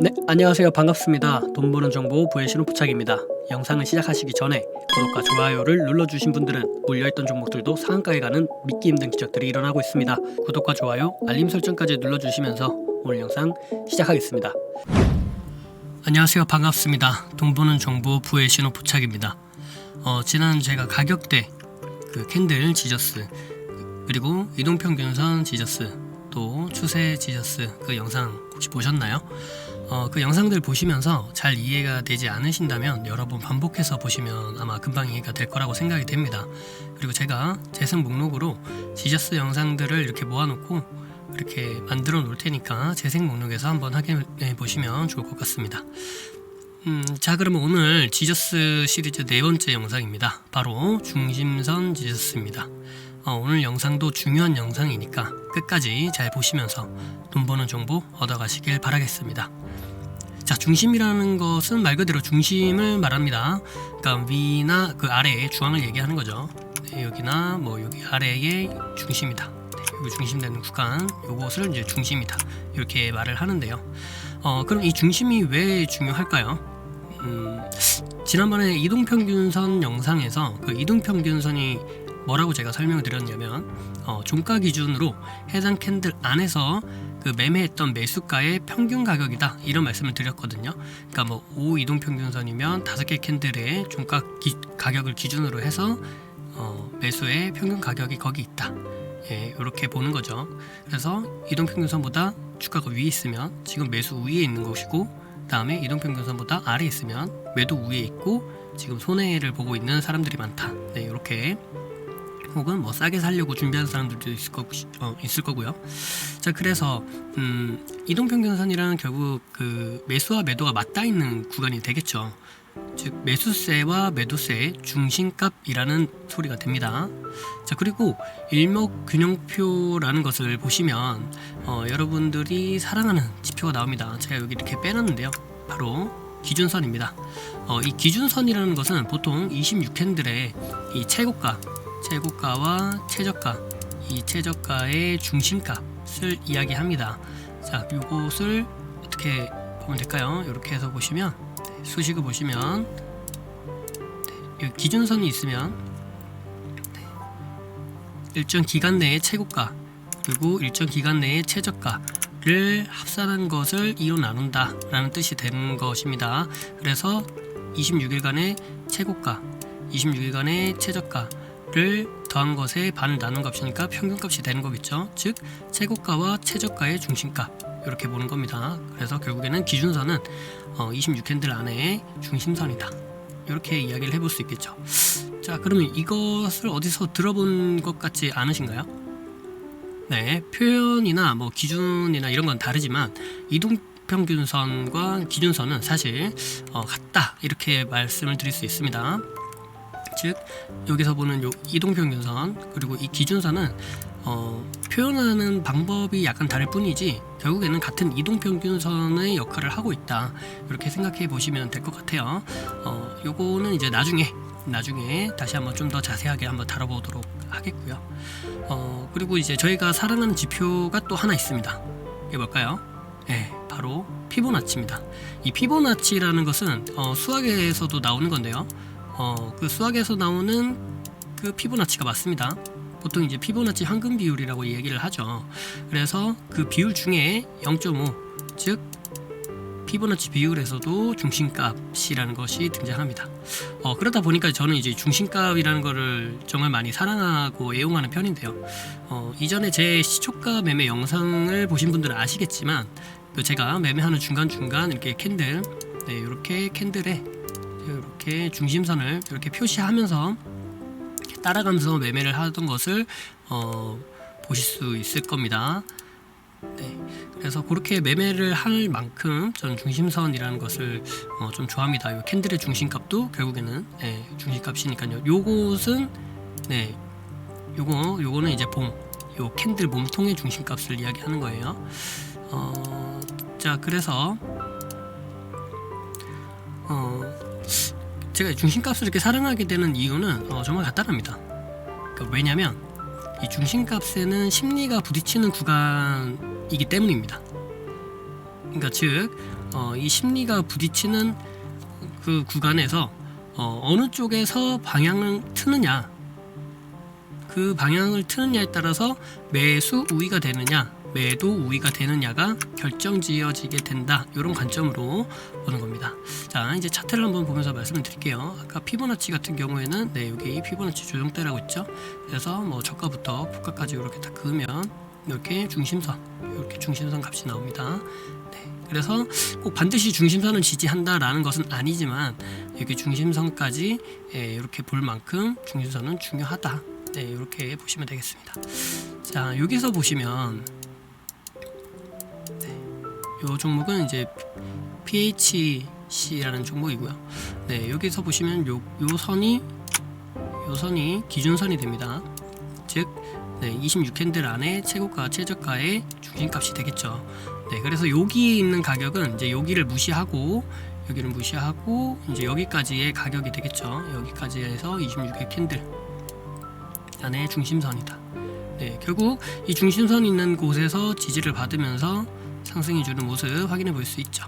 네, 안녕하세요. 반갑습니다. 돈 버는 정보 부의 신호부착입니다. 영상을 시작하시기 전에 구독과 좋아요를 눌러주신 분들은 물려있던 종목들도 상한가에 가는 믿기 힘든 기적들이 일어나고 있습니다. 구독과 좋아요, 알림 설정까지 눌러주시면서 오늘 영상 시작하겠습니다. 안녕하세요. 반갑습니다. 돈 버는 정보 부의 신호부착입니다. 지난 제가 가격대, 캔들 지저스, 그리고 이동평균선 지저스, 또 추세 지저스 영상 혹시 보셨나요? 그 영상들 보시면서 잘 이해가 되지 않으신다면 여러 번 반복해서 보시면 아마 금방 이해가 될 거라고 생각이 됩니다. 그리고 제가 재생 목록으로 지저스 영상들을 이렇게 모아놓고 이렇게 만들어 놓을 테니까 재생 목록에서 한번 확인해 보시면 좋을 것 같습니다. 자, 그러면 오늘 지저스 시리즈 네 번째 영상입니다. 바로 중심선 지저스입니다. 오늘 영상도 중요한 영상이니까 끝까지 잘 보시면서 돈 버는 정보 얻어가시길 바라겠습니다. 자, 중심이라는 것은 말 그대로 중심을 말합니다. 그러니까 위나 그 아래의 중앙을 얘기하는 거죠. 네, 여기나 뭐 여기 아래의 중심이다. 네, 여기 중심되는 구간, 요것을 이제 중심이다. 이렇게 말을 하는데요. 그럼 이 중심이 왜 중요할까요? 지난번에 이동평균선 영상에서 그 이동평균선이 뭐라고 제가 설명을 드렸냐면 종가 기준으로 해당 캔들 안에서 그 매매했던 매수가의 평균 가격이다, 이런 말씀을 드렸거든요. 그러니까 뭐 5 이동평균선이면 5개 캔들의 종가 가격을 기준으로 해서 매수의 평균 가격이 거기 있다, 예, 이렇게 보는 거죠. 그래서 이동평균선보다 주가가 위에 있으면 지금 매수 위에 있는 것이고, 다음에 이동평균선보다 아래에 있으면 매도 위에 있고 지금 손해를 보고 있는 사람들이 많다, 네, 이렇게, 혹은 뭐 싸게 살려고 준비하는 사람들도 있을 거고요. 자, 그래서 이동평균선이라는 결국 그 매수와 매도가 맞닿아 있는 구간이 되겠죠. 즉 매수세와 매도세의 중심값이라는 소리가 됩니다. 자, 그리고 일목균형표라는 것을 보시면 여러분들이 사랑하는 지표가 나옵니다. 제가 여기 이렇게 빼놨는데요. 바로 기준선입니다. 이 기준선이라는 것은 보통 26캔들의 이 최고가와 최저가, 이 최저가의 중심값을 이야기합니다. 자, 이것을 어떻게 보면 될까요? 이렇게 해서 보시면, 수식을 보시면, 여기 기준선이 있으면 일정 기간 내의 최고가 그리고 일정 기간 내의 최저가를 합산한 것을 2로 나눈다 라는 뜻이 되는 것입니다. 그래서 26일간의 최고가, 26일간의 최저가를 더한 것에 반을 나눈 값이니까 평균값이 되는 거겠죠. 즉 최고가와 최저가의 중심값, 이렇게 보는 겁니다. 그래서 결국에는 기준선은 26캔들 안에 중심선이다, 이렇게 이야기를 해볼 수 있겠죠. 자, 그러면 이것을 어디서 들어본 것 같지 않으신가요? 네, 표현이나 뭐 기준이나 이런 건 다르지만 이동평균선과 기준선은 사실 같다, 이렇게 말씀을 드릴 수 있습니다. 즉 여기서 보는 요 이동평균선 그리고 이 기준선은 표현하는 방법이 약간 다를 뿐이지 결국에는 같은 이동평균선의 역할을 하고 있다, 이렇게 생각해 보시면 될 것 같아요. 요거는 이제 나중에 다시 한번 좀 더 자세하게 한번 다뤄보도록 하겠고요. 그리고 이제 저희가 사랑하는 지표가 또 하나 있습니다. 이게 뭘까요? 네, 바로 피보나치입니다. 이 피보나치라는 것은 수학에서도 나오는 건데요. 그 수학에서 나오는 그 피보나치가 맞습니다. 보통 이제 피보나치 황금 비율이라고 얘기를 하죠. 그래서 그 비율 중에 0.5, 즉 피보나치 비율에서도 중심값이라는 것이 등장합니다. 그러다 보니까 저는 이제 중심값이라는 거를 정말 많이 사랑하고 애용하는 편인데요. 이전에 제 시초가 매매 영상을 보신 분들은 아시겠지만 제가 매매하는 중간중간 이렇게 캔들, 네, 이렇게 캔들에 이렇게 중심선을 이렇게 표시하면서 따라가면서 매매를 하던 것을 보실 수 있을 겁니다. 네, 그래서 그렇게 매매를 할 만큼 저는 중심선이라는 것을 좀 좋아합니다. 이 캔들의 중심값도 결국에는 중심값이니까요. 요것은 요거는 이제 요 캔들 몸통의 중심값을 이야기하는 거예요. 자, 그래서 제가 중심값을 이렇게 사랑하게 되는 이유는 정말 간단합니다. 그러니까 왜냐면 이 중심값에는 심리가 부딪히는 구간이기 때문입니다. 그러니까 즉 이 심리가 부딪히는 그 구간에서 어느 쪽에서 방향을 트느냐, 그 방향을 트느냐에 따라서 매수 우위가 되느냐, 매도 우위가 되느냐가 결정지어지게 된다. 이런 관점으로 보는 겁니다. 자, 이제 차트를 한번 보면서 말씀을 드릴게요. 아까 피보나치 같은 경우에는 여기 피보나치 조정대라고 있죠. 그래서 뭐 저가부터 고가까지 이렇게 다 그으면 이렇게 중심선 값이 나옵니다. 그래서 꼭 반드시 중심선을 지지한다라는 것은 아니지만 여기 중심선까지 이렇게 볼 만큼 중심선은 중요하다. 이렇게 보시면 되겠습니다. 자, 여기서 보시면 이 종목은 이제 PHC라는 종목이고요. 여기서 보시면 요 선이 기준선이 됩니다. 즉 26캔들 안에 최고가 최저가의 중심값이 되겠죠. 그래서 여기에 있는 가격은 이제 여기를 무시하고 이제 여기까지의 가격이 되겠죠. 여기까지 해서 26의 캔들 안에 중심선이다. 결국 이 중심선 있는 곳에서 지지를 받으면서 상승해주는 모습 확인해 볼 수 있죠.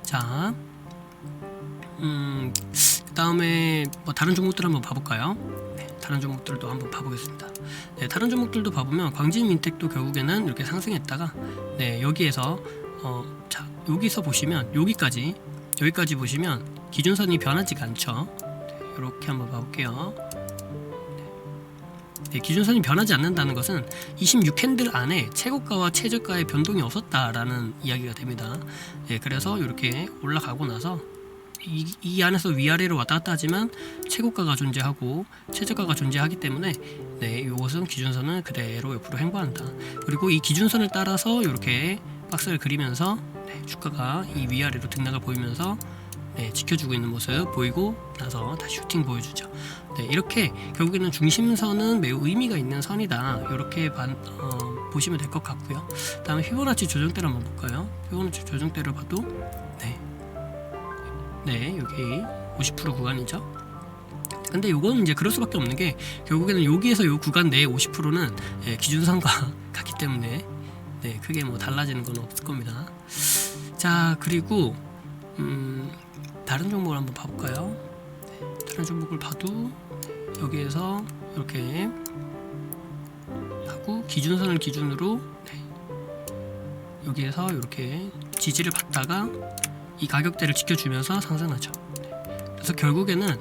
자, 그 다음에 뭐 다른 종목들 한번 봐볼까요? 다른 종목들도 한번 봐보겠습니다. 다른 종목들도 봐보면 광진민텍도 결국에는 이렇게 상승했다가 여기에서 자, 여기서 보시면 여기까지 보시면 기준선이 변하지가 않죠. 이렇게 한번 봐볼게요. 기준선이 변하지 않는다는 것은 26캔들 안에 최고가와 최저가의 변동이 없었다라는 이야기가 됩니다. 그래서 이렇게 올라가고 나서 이 안에서 위아래로 왔다 갔다 하지만 최고가가 존재하고 최저가가 존재하기 때문에 이것은 기준선은 그대로 옆으로 행보한다. 그리고 이 기준선을 따라서 이렇게 박스를 그리면서 주가가 이 위아래로 등락을 보이면서 지켜주고 있는 모습 보이고 나서 다시 슈팅 보여주죠. 이렇게 결국에는 중심선은 매우 의미가 있는 선이다. 이렇게 보시면 될 것 같고요. 다음에 피보나치 조정대를 한번 볼까요? 피보나치 조정대를 봐도 여기 50% 구간이죠. 근데 이거는 이제 그럴 수밖에 없는 게 결국에는 여기에서 이 구간 내에 50%는 기준선과 같기 때문에 크게 뭐 달라지는 건 없을 겁니다. 자, 그리고 다른 종목을 한번 봐볼까요? 다른 종목을 봐도 여기에서 이렇게 하고 기준선을 기준으로 여기에서 이렇게 지지를 받다가 이 가격대를 지켜주면서 상승하죠. 그래서 결국에는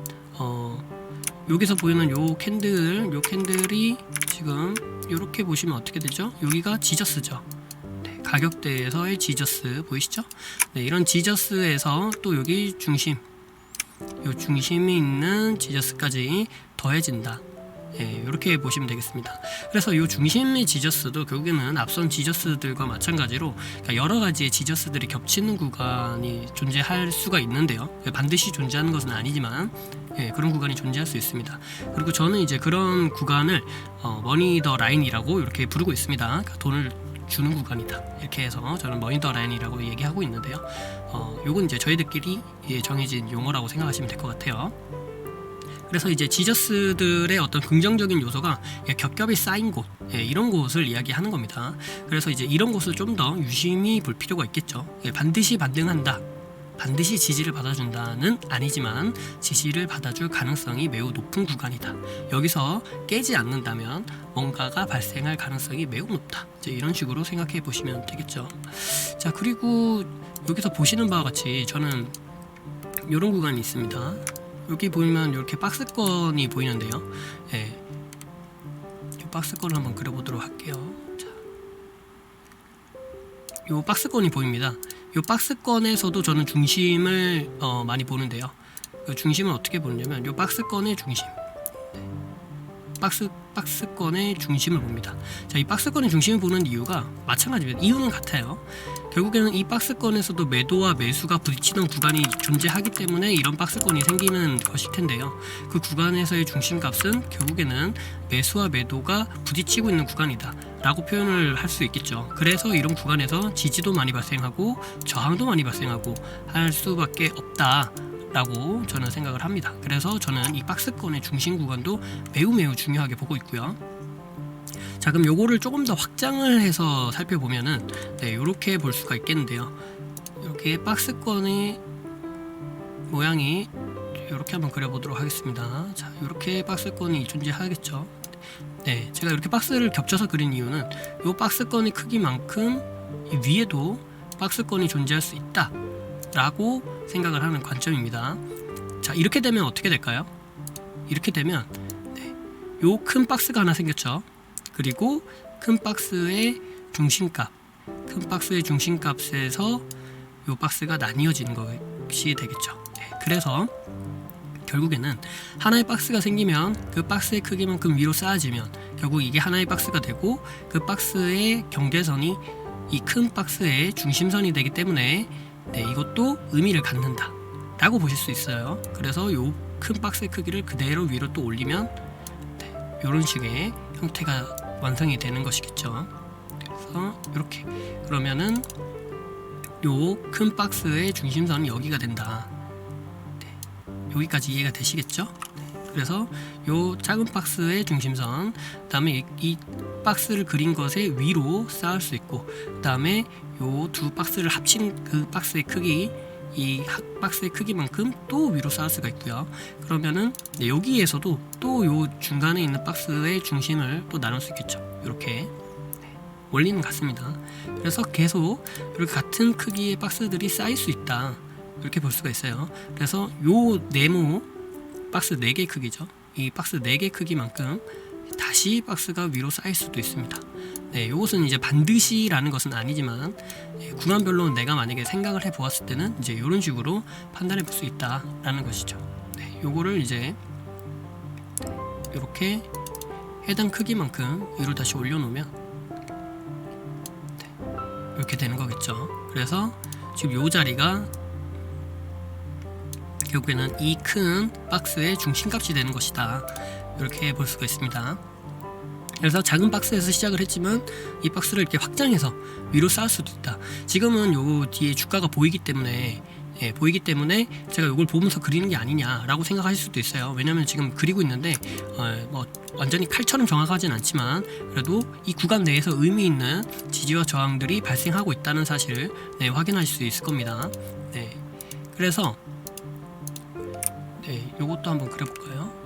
여기서 보이는 요 캔들이 지금 이렇게 보시면 어떻게 되죠? 여기가 지저스죠. 가격대에서의 지저스 보이시죠? 이런 지저스에서 또 여기 요 중심이 있는 지저스까지 더해진다. 이렇게 보시면 되겠습니다. 그래서 이 중심의 지저스도 결국에는 앞선 지저스들과 마찬가지로 여러 가지의 지저스들이 겹치는 구간이 존재할 수가 있는데요. 반드시 존재하는 것은 아니지만 그런 구간이 존재할 수 있습니다. 그리고 저는 이제 그런 구간을 머니 더 라인이라고 이렇게 부르고 있습니다. 그러니까 돈을 주는 구간이다. 이렇게 해서 저는 머니 더 라인이라고 얘기하고 있는데요. 요건 이제 저희들끼리 정해진 용어라고 생각하시면 될 것 같아요. 그래서 이제 지저스들의 어떤 긍정적인 요소가 겹겹이 쌓인 곳, 이런 곳을 이야기하는 겁니다. 그래서 이제 이런 곳을 좀 더 유심히 볼 필요가 있겠죠. 반드시 반등한다, 반드시 지지를 받아준다는 아니지만 지지를 받아줄 가능성이 매우 높은 구간이다. 여기서 깨지 않는다면 뭔가가 발생할 가능성이 매우 높다. 이제 이런 식으로 생각해 보시면 되겠죠. 자, 그리고 여기서 보시는 바와 같이 저는 이런 구간이 있습니다. 여기 보면 이렇게 박스권이 보이는데요. 이 박스권을 한번 그려보도록 할게요. 자, 이 박스권이 보입니다. 이 박스권에서도 저는 중심을 많이 보는데요. 그 중심을 어떻게 보느냐면 이 박스권의 중심, 박스권의 중심을 봅니다. 자, 이 박스권의 중심을 보는 이유가 마찬가지입니다. 이유는 같아요. 결국에는 이 박스권에서도 매도와 매수가 부딪히는 구간이 존재하기 때문에 이런 박스권이 생기는 것일 텐데요. 그 구간에서의 중심값은 결국에는 매수와 매도가 부딪히고 있는 구간이다 라고 표현을 할 수 있겠죠. 그래서 이런 구간에서 지지도 많이 발생하고 저항도 많이 발생하고 할 수밖에 없다 라고 저는 생각을 합니다. 그래서 저는 이 박스권의 중심 구간도 매우 중요하게 보고 있고요. 자, 그럼 요거를 조금 더 확장을 해서 살펴보면은 이렇게 볼 수가 있겠는데요. 여기에 박스권의 모양이 이렇게 한번 그려보도록 하겠습니다. 자, 이렇게 박스권이 존재하겠죠. 네, 제가 이렇게 박스를 겹쳐서 그린 이유는 이 박스권의 크기만큼 이 위에도 박스권이 존재할 수 있다 라고 생각을 하는 관점입니다. 자, 이렇게 되면 어떻게 될까요? 이렇게 되면 요 큰 박스가 하나 생겼죠. 그리고 큰 박스의 중심값, 큰 박스의 중심값에서 요 박스가 나뉘어지는 것이 되겠죠. 네, 그래서 결국에는 하나의 박스가 생기면 그 박스의 크기만큼 위로 쌓아지면 결국 이게 하나의 박스가 되고 그 박스의 경계선이 이 큰 박스의 중심선이 되기 때문에 네, 이것도 의미를 갖는다 라고 보실 수 있어요. 그래서 요 큰 박스의 크기를 그대로 위로 또 올리면 네, 이런 식의 형태가 완성이 되는 것이겠죠. 그래서 이렇게 그러면은 요 큰 박스의 중심선이 여기가 된다. 네, 여기까지 이해가 되시겠죠? 네, 그래서 요 작은 박스의 중심선, 그 다음에 이 박스를 그린 것의 위로 쌓을 수 있고, 그 다음에 요 두 박스를 합친 그 박스의 크기, 이 박스의 크기만큼 또 위로 쌓을 수가 있고요. 그러면은 네, 여기에서도 또 요 중간에 있는 박스의 중심을 또 나눌 수 있겠죠. 이렇게 원리는 같습니다. 그래서 계속 이렇게 같은 크기의 박스들이 쌓일 수 있다 이렇게 볼 수가 있어요. 그래서 요 네모 박스 4개 크기죠. 이 박스 4개 크기만큼 다시 박스가 위로 쌓일 수도 있습니다. 네, 이것은 이제 반드시라는 것은 아니지만 구간별로 내가 만약에 생각을 해 보았을 때는 이제 이런 식으로 판단해 볼 수 있다라는 것이죠. 네, 요거를 이제 이렇게 해당 크기만큼 위로 다시 올려놓으면 네, 이렇게 되는 거겠죠. 그래서 지금 요 자리가 결국에는 이 큰 박스의 중심값이 되는 것이다 이렇게 볼 수가 있습니다. 그래서 작은 박스에서 시작을 했지만 이 박스를 이렇게 확장해서 위로 쌓을 수도 있다. 지금은 요 뒤에 주가가 보이기 때문에 제가 이걸 보면서 그리는 게 아니냐라고 생각하실 수도 있어요. 왜냐면 지금 그리고 있는데 뭐 완전히 칼처럼 정확하진 않지만 그래도 이 구간 내에서 의미 있는 지지와 저항들이 발생하고 있다는 사실을 네, 확인하실 수 있을 겁니다. 네, 그래서 네, 요것도 한번 그려볼까요?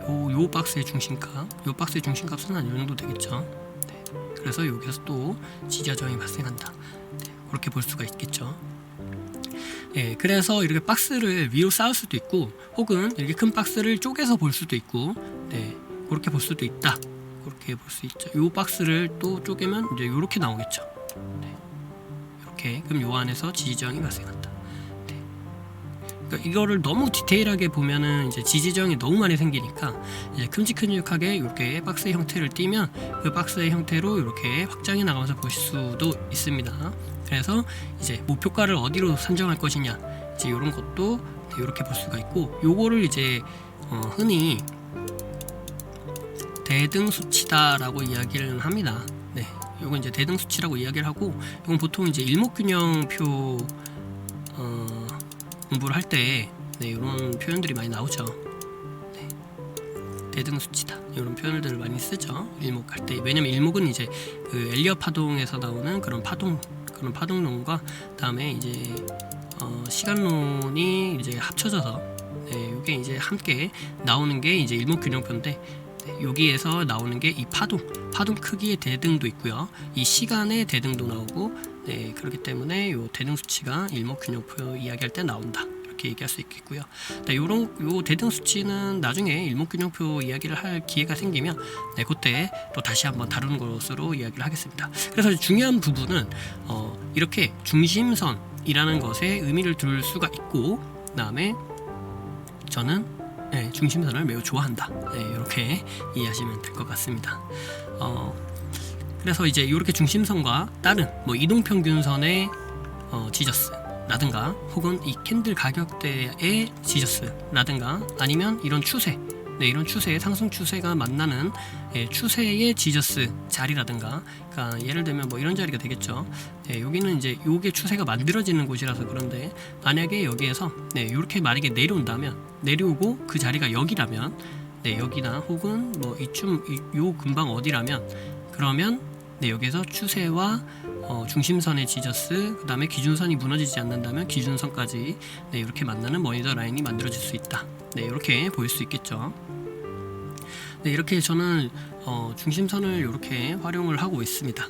요 박스의 중심값, 요 박스의 중심값은 한 요 정도 되겠죠. 네, 그래서 여기서 또 지지와 저항이 발생한다. 네, 그렇게 볼 수가 있겠죠. 네, 그래서 이렇게 박스를 위로 쌓을 수도 있고, 혹은 이렇게 큰 박스를 쪼개서 볼 수도 있고, 네, 그렇게 볼 수도 있다. 그렇게 볼 수 있죠. 요 박스를 또 쪼개면 이제 요렇게 나오겠죠. 네, 이렇게 그럼 요 안에서 지지 저항이 발생한다. 이거를 너무 디테일하게 보면은 이제 지지저항이 너무 많이 생기니까 이제 큼직큼직하게 이렇게 박스의 형태를 띠면 그 박스의 형태로 이렇게 확장해 나가면서 보실 수도 있습니다. 그래서 이제 목표가를 어디로 산정할 것이냐 이제 이런 것도 이렇게 볼 수가 있고, 요거를 이제 흔히 대등 수치다라고 이야기를 합니다. 네, 요건 이제 대등 수치라고 이야기를 하고, 이건 보통 이제 일목균형표 공부를 할 때 네, 이런 표현들이 많이 나오죠. 네, 대등 수치다 이런 표현들을 많이 쓰죠. 일목할 때. 왜냐면 일목은 이제 그 엘리엇 파동에서 나오는 그런 파동론과 그다음에 이제 시간론이 이제 합쳐져서 네, 이게 이제 함께 나오는 게 이제 일목균형표인데, 네, 여기에서 나오는 게 이 파동 크기의 대등도 있고요. 이 시간의 대등도 나오고, 네, 그렇기 때문에 요 대등 수치가 일목균형표 이야기할 때 나온다 이렇게 얘기할 수 있겠고요. 네, 요 대등 수치는 나중에 일목균형표 이야기를 할 기회가 생기면 네, 그때 또 다시 한번 다루는 것으로 이야기를 하겠습니다. 그래서 중요한 부분은 이렇게 중심선이라는 것에 의미를 둘 수가 있고, 그다음에 저는 네, 중심선을 매우 좋아한다. 네, 이렇게 이해하시면 될 것 같습니다. 그래서 이제 이렇게 중심선과 다른 뭐 이동평균선의 지저스라든가, 혹은 이 캔들 가격대의 지저스라든가, 아니면 이런 추세, 네, 이런 추세의 상승 추세가 만나는 추세의 지저스 자리라든가, 그러니까 예를 들면 뭐 이런 자리가 되겠죠. 네, 여기는 이제 요게 추세가 만들어지는 곳이라서 그런데, 만약에 여기에서 네, 이렇게 만약에 내려오고 그 자리가 여기라면, 네, 여기나 혹은 뭐 이쯤 요 근방 어디라면, 그러면 네, 여기서 추세와 중심선의 지저스, 그 다음에 기준선이 무너지지 않는다면 기준선까지 네, 이렇게 만나는 머니터 라인이 만들어질 수 있다. 네, 이렇게 보일 수 있겠죠. 네, 이렇게 저는 중심선을 이렇게 활용을 하고 있습니다.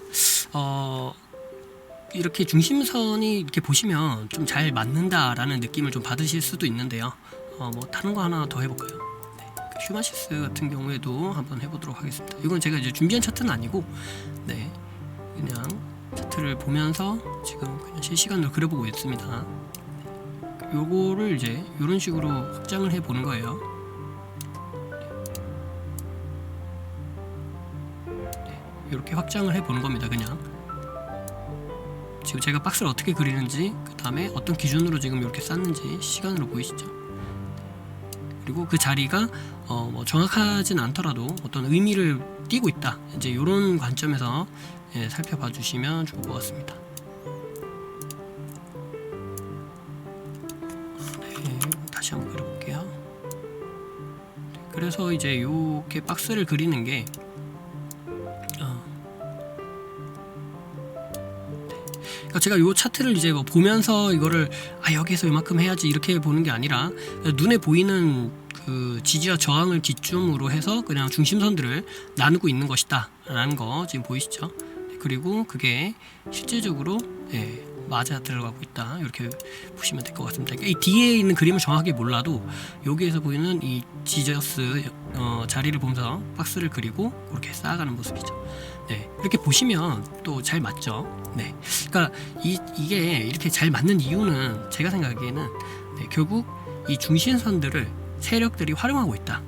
이렇게 중심선이 이렇게 보시면 좀 잘 맞는다라는 느낌을 좀 받으실 수도 있는데요. 뭐 다른 거 하나 더 해볼까요? 네, 휴마시스 같은 경우에도 한번 해보도록 하겠습니다. 이건 제가 이제 준비한 차트는 아니고, 네, 그냥 차트를 보면서 지금 그냥 실시간으로 그려보고 있습니다. 요거를 이제 이런 식으로 확장을 해 보는 거예요. 이렇게 확장을 해 보는 겁니다. 그냥 지금 제가 박스를 어떻게 그리는지, 그 다음에 어떤 기준으로 지금 이렇게 쌌는지 시간으로 보이시죠? 그리고 그 자리가 뭐 정확하진 않더라도 어떤 의미를 띠고 있다, 이제 이런 관점에서 살펴봐 주시면 좋을 것 같습니다. 네, 다시 한번 그려볼게요. 네, 그래서 이제 이렇게 박스를 그리는 게 그러니까 제가 이 차트를 이제 뭐 보면서 이거를 여기서 이만큼 해야지 이렇게 보는 게 아니라 눈에 보이는 그 지지와 저항을 기점으로 해서 그냥 중심선들을 나누고 있는 것이다 라는 거 지금 보이시죠? 그리고 그게 실질적으로 맞아 들어가고 있다, 이렇게 보시면 될 것 같습니다. 그러니까 이 뒤에 있는 그림을 정확하게 몰라도 여기에서 보이는 이 지저스 자리를 보면서 박스를 그리고 그렇게 쌓아가는 모습이죠. 네, 이렇게 보시면 또 잘 맞죠. 네, 그러니까 이게 이렇게 잘 맞는 이유는 제가 생각하기에는 결국 이 중심선들을 세력들이 활용하고 있다,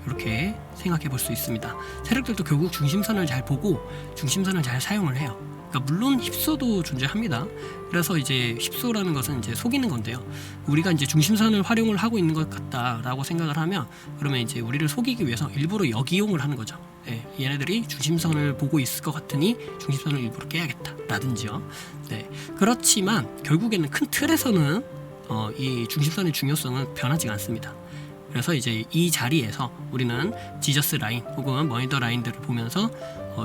이렇게 생각해 볼 수 있습니다. 세력들도 결국 중심선을 잘 보고 중심선을 잘 사용을 해요. 그러니까 물론 힙소도 존재합니다. 그래서 이제 힙소라는 것은 이제 속이는 건데요. 우리가 이제 중심선을 활용을 하고 있는 것 같다라고 생각을 하면, 그러면 이제 우리를 속이기 위해서 일부러 역이용을 하는 거죠. 얘네들이 중심선을 보고 있을 것 같으니 중심선을 일부러 깨야겠다라든지요. 네, 그렇지만 결국에는 큰 틀에서는 이 중심선의 중요성은 변하지 않습니다. 그래서 이제 이 자리에서 우리는 지저스 라인 혹은 머니터 라인들을 보면서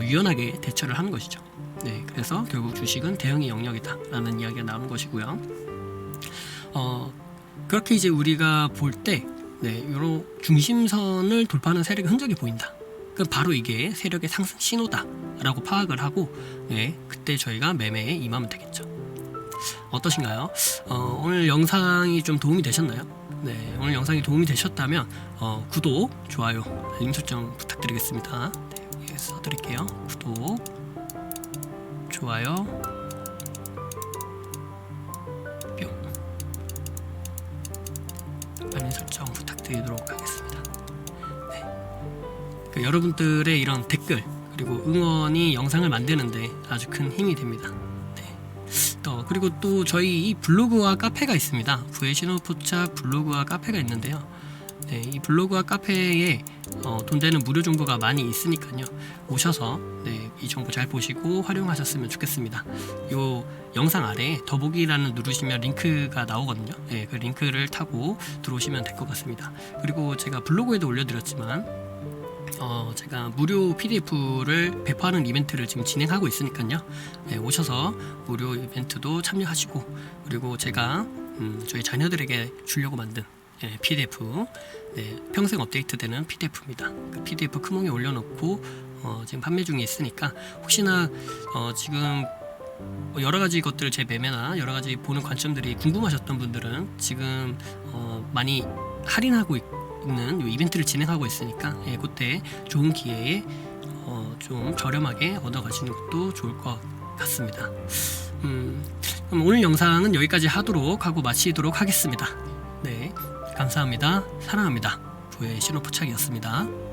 유연하게 대처를 하는 것이죠. 네, 그래서 결국 주식은 대응의 영역이다라는 이야기가 나오는 것이고요. 그렇게 이제 우리가 볼 때, 이런 중심선을 돌파하는 세력의 흔적이 보인다. 그럼 바로 이게 세력의 상승 신호다라고 파악을 하고, 그때 저희가 매매에 임하면 되겠죠. 어떠신가요? 오늘 영상이 좀 도움이 되셨나요? 네, 오늘 영상이 도움이 되셨다면 구독, 좋아요, 알림 설정 부탁드리겠습니다. 네, 여기 써드릴게요. 구독, 좋아요, 뿅, 알림 설정 부탁드리도록 하겠습니다. 네, 여러분들의 이런 댓글 그리고 응원이 영상을 만드는데 아주 큰 힘이 됩니다. 그리고 또 저희 이 블로그와 카페가 있습니다. 부의 신호포착 블로그와 카페가 있는데요. 네, 이 블로그와 카페에 돈 되는 무료 정보가 많이 있으니까요. 오셔서 이 정보 잘 보시고 활용하셨으면 좋겠습니다. 요 영상 아래에 더보기란을 누르시면 링크가 나오거든요. 그 링크를 타고 들어오시면 될 것 같습니다. 그리고 제가 블로그에도 올려드렸지만 제가 무료 PDF를 배포하는 이벤트를 지금 진행하고 있으니까요. 오셔서 무료 이벤트도 참여하시고, 그리고 제가 저희 자녀들에게 주려고 만든 PDF, 평생 업데이트되는 PDF입니다. 그 PDF 크몽에 올려놓고 지금 판매 중에 있으니까, 혹시나 지금 여러 가지 것들을 제 매매나 여러 가지 보는 관점들이 궁금하셨던 분들은 지금 많이 할인하고 있는 이벤트를 진행하고 있으니까 그때 좋은 기회에 좀 저렴하게 얻어가시는 것도 좋을 것 같습니다. 그럼 오늘 영상은 여기까지 하도록 하고 마치도록 하겠습니다. 네, 감사합니다. 사랑합니다. 부의 신호포착이었습니다.